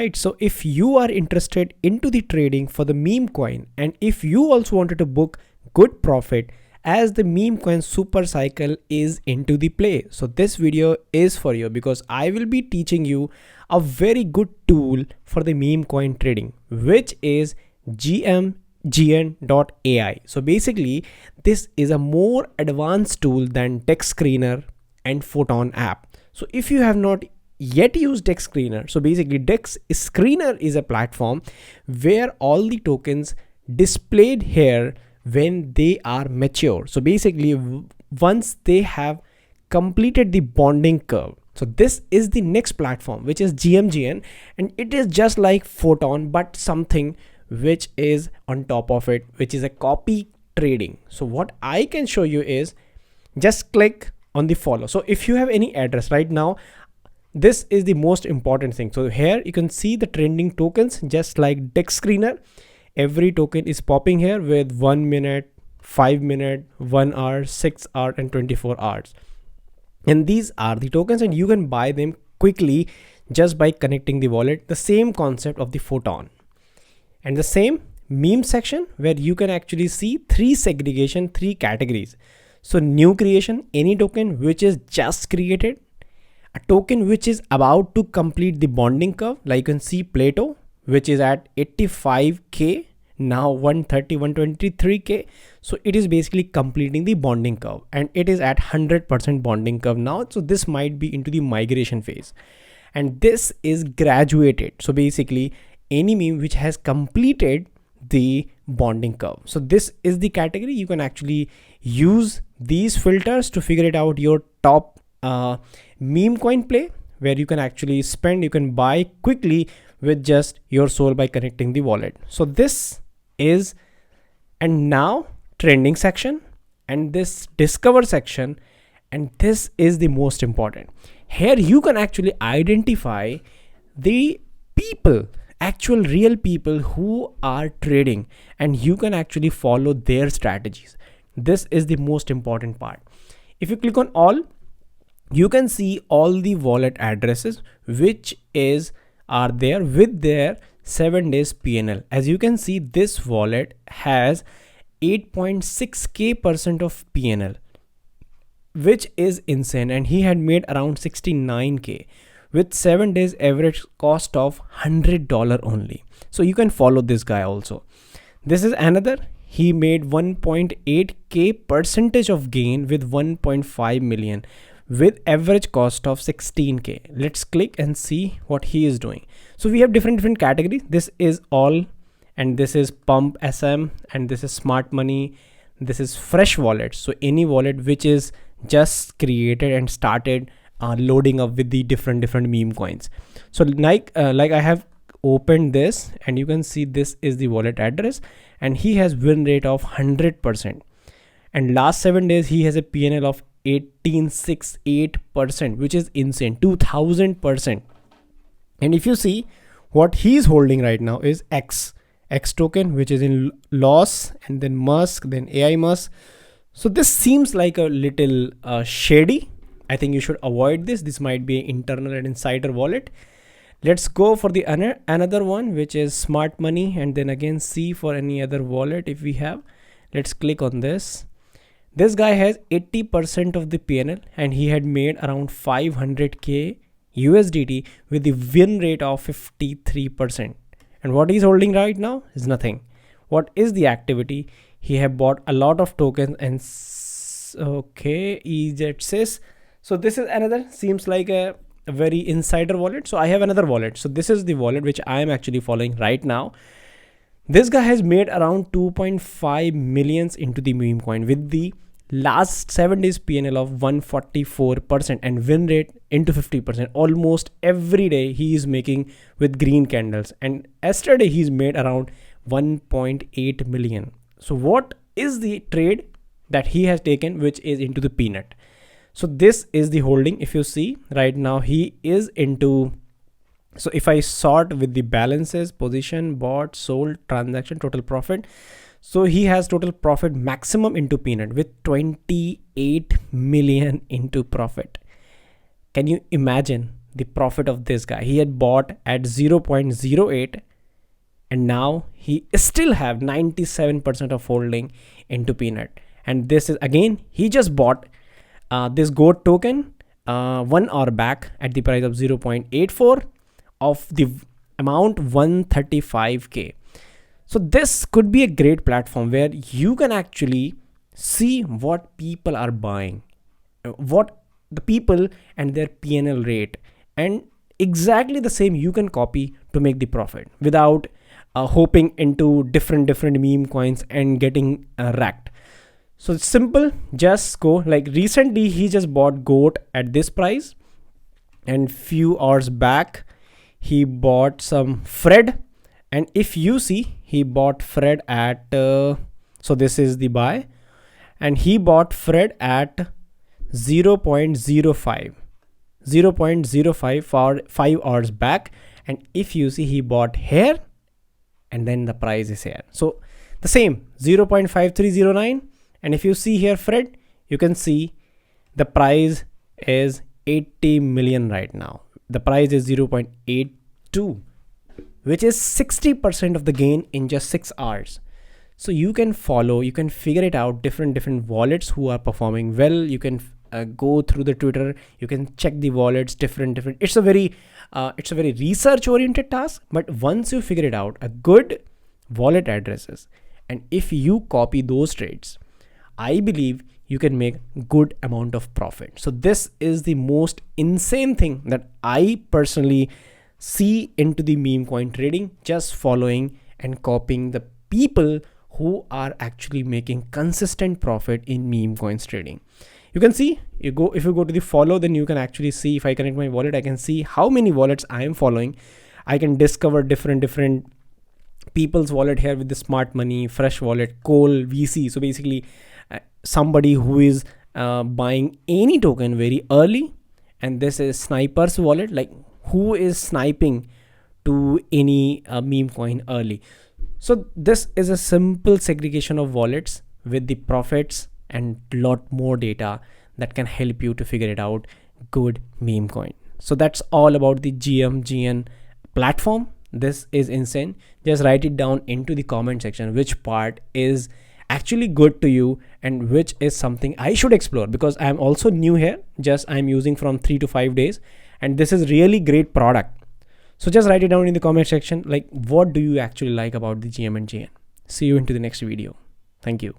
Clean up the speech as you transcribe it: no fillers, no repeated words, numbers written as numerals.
Right, so if you are interested into the trading for the meme coin, and if you also wanted to book good profit as the meme coin super cycle is into the play, so this video is for you because I will be teaching you a very good tool for the meme coin trading, which is GmGn.AI. So basically this is a more advanced tool than text screener and photon app. So if you have not yet use Dex Screener. So basically Dex Screener is a platform where all the tokens displayed here when they are mature. So basically once they have completed the bonding curve. So this is the next platform, which is GmGn, and it is just like Photon but something which is on top of it, which is a copy trading. So what I can show you is just click on the follow. So if you have any address right now, this is the most important thing. So here you can see the trending tokens just like Dex Screener. Every token is popping here with 1 minute, 5 minute, 1 hour, 6 hour and 24 hours. And these are the tokens and you can buy them quickly just by connecting the wallet. The same concept of the Photon. And the same meme section where you can actually see 3 segregation, 3 categories. So new creation, any token which is just created, a token which is about to complete the bonding curve, like you can see Plato, which is at 85k, now 130, 123k. So it is basically completing the bonding curve and it is at 100% bonding curve now. So this might be into the migration phase, and this is graduated. So basically any meme which has completed the bonding curve. So this is the category. You can actually use these filters to figure it out your top meme coin play, where you can actually spend, you can buy quickly with just your soul by connecting the wallet. So this is, and now trending section and this discover section, and this is the most important. Here you can actually identify the people, actual real people who are trading, and you can actually follow their strategies. This is the most important part. If you click on all, you can see all the wallet addresses which are there with their 7 days PNL. As you can see, this wallet has 8.6k% of PNL, which is insane, and he had made around 69k with 7 days average cost of $100 only. So you can follow this guy also. This is another. He made 1.8k percentage of gain with 1.5 million with average cost of 16k. Let's click and see what he is doing. So we have different categories. This is all, and this is pump SM, and this is smart money. This is fresh wallet. So any wallet which is just created and started loading up with the different meme coins. So like I have opened this, and you can see this is the wallet address, and he has win rate of 100%, and last 7 days he has a PNL of 1868%, which is insane, 2000%. And if you see what he's holding right now is X token, which is in loss, and then Musk, then AI Musk. So this seems like a little shady. I think you should avoid this. This might be internal and insider wallet. Let's go for the another one, which is smart money, and then again see for any other wallet if we have. Let's click on this. This guy has 80% of the PNL, and he had made around 500k USDT with the win rate of 53%. And what he's holding right now is nothing. What is the activity? He have bought a lot of tokens, and okay, EZSys. So this is another, seems like a very insider wallet. So I have another wallet. So this is the wallet which I am actually following right now. This guy has made around 2.5 millions into the meme coin with the last 7 days PNL of 144% and win rate into 50%. Almost every day he is making with green candles, and yesterday he's made around 1.8 million. So what is the trade that he has taken, which is into the peanut? So this is the holding. If you see right now, he is into, so if I sort with the balances, position, bought, sold, transaction, total profit. So he has total profit maximum into peanut with 28 million into profit. Can you imagine the profit of this guy. He had bought at 0.08, and now he still have 97% of holding into Peanut. And this is again, he just bought this goat token 1 hour back at the price of 0.84 of the amount 135k. So this could be a great platform where you can actually see what people are buying, what the people and their PNL rate, and exactly the same you can copy to make the profit without hoping into different meme coins and getting racked. So it's simple, just go. Like recently he just bought goat at this price, and few hours back he bought some Fred, and if you see, he bought Fred at so this is the buy, and he bought Fred at 0.05 for 5 hours back, and if you see, he bought here, and then the price is here. So the same 0.5309, and if you see here Fred, you can see the price is 80 million right now. The price is 0.82, which is 60% of the gain in just 6 hours. So you can follow, you can figure it out, different wallets who are performing well. You can go through the Twitter, you can check the wallets, different. It's a very research oriented task, but once you figure it out, a good wallet addresses, and if you copy those trades, I believe you can make good amount of profit. So this is the most insane thing that I personally see into the meme coin trading, just following and copying the people who are actually making consistent profit in meme coins trading. You can see, if you go to the follow, then you can actually see, if I connect my wallet, I can see how many wallets I am following. I can discover different people's wallet here with the smart money, fresh wallet, Cole, VC. So basically somebody who is buying any token very early, and this is sniper's wallet, like who is sniping to any meme coin early. So this is a simple segregation of wallets with the profits and lot more data that can help you to figure it out good meme coin. So that's all about the GmGn platform. This is insane. Just write it down into the comment section which part is actually good to you and which is something I should explore, because I'm also new here. Just I'm using from 3 to 5 days, and this is really great product. So just write it down in the comment section, like what do you actually like about the GmGn. See you into the next video. Thank you.